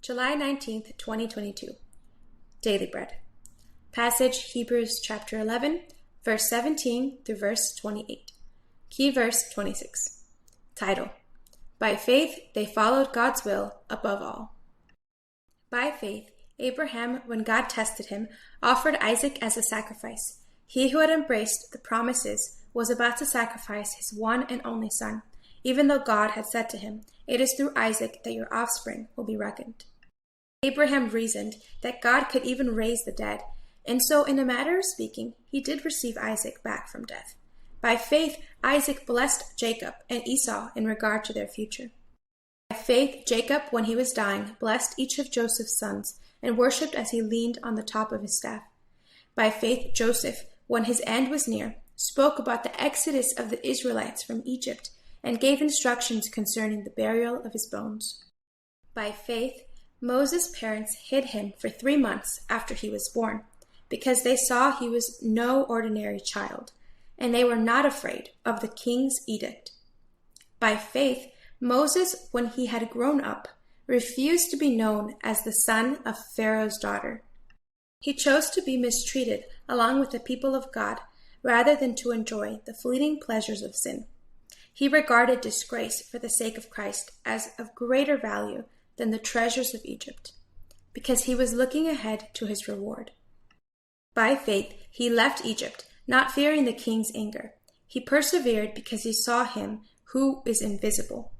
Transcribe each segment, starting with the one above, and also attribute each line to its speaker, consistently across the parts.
Speaker 1: July 19th, 2022. Daily Bread. Passage Hebrews chapter 11, verse 17 through verse 28. Key verse 26. Title: By faith they followed God's will above all. By faith, Abraham, when God tested him, offered Isaac as a sacrifice. He who had embraced the promises was about to sacrifice his one and only son, even though God had said to him, "It is through Isaac that your offspring will be reckoned." Abraham reasoned that God could even raise the dead, and so in a matter of speaking, he did receive Isaac back from death. By faith, Isaac blessed Jacob and Esau in regard to their future. By faith, Jacob, when he was dying, blessed each of Joseph's sons and worshipped as he leaned on the top of his staff. By faith, Joseph, when his end was near, spoke about the exodus of the Israelites from Egypt and gave instructions concerning the burial of his bones. By faith, Moses' parents hid him for 3 months after he was born, because they saw he was no ordinary child, and they were not afraid of the king's edict. By faith, Moses, when he had grown up, refused to be known as the son of Pharaoh's daughter. He chose to be mistreated along with the people of God rather than to enjoy the fleeting pleasures of sin. He regarded disgrace for the sake of Christ as of greater value than the treasures of Egypt, because he was looking ahead to his reward. By faith, he left Egypt, not fearing the king's anger. He persevered because he saw him who is invisible.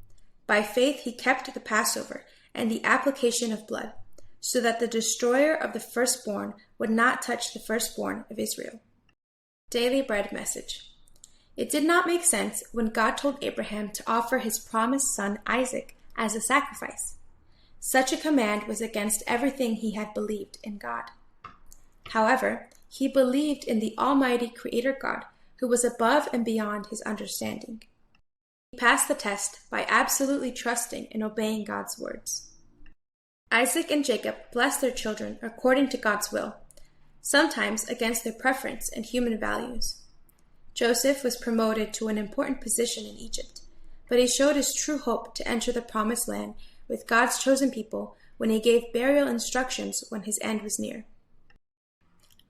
Speaker 1: By faith, he kept the Passover and the application of blood, so that the destroyer of the firstborn would not touch the firstborn of Israel. Daily Bread Message. It did not make sense when God told Abraham to offer his promised son Isaac as a sacrifice. Such a command was against everything he had believed in God. However, he believed in the Almighty Creator God, who was above and beyond his understanding. He passed the test by absolutely trusting and obeying God's words. Isaac and Jacob blessed their children according to God's will, sometimes against their preference and human values. Joseph was promoted to an important position in Egypt, but he showed his true hope to enter the promised land with God's chosen people when he gave burial instructions when his end was near.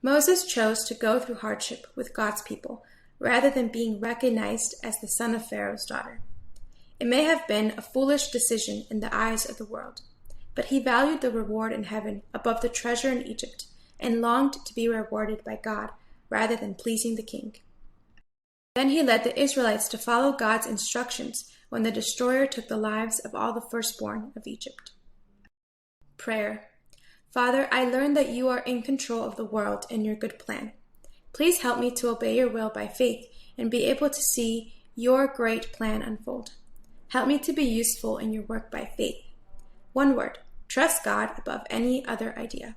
Speaker 1: Moses chose to go through hardship with God's people rather than being recognized as the son of Pharaoh's daughter. It may have been a foolish decision in the eyes of the world, but he valued the reward in heaven above the treasure in Egypt and longed to be rewarded by God rather than pleasing the king. Then he led the Israelites to follow God's instructions when the destroyer took the lives of all the firstborn of Egypt. Prayer. Father, I learned that you are in control of the world and your good plan. Please help me to obey your will by faith and be able to see your great plan unfold. Help me to be useful in your work by faith. One word: trust God above any other idea.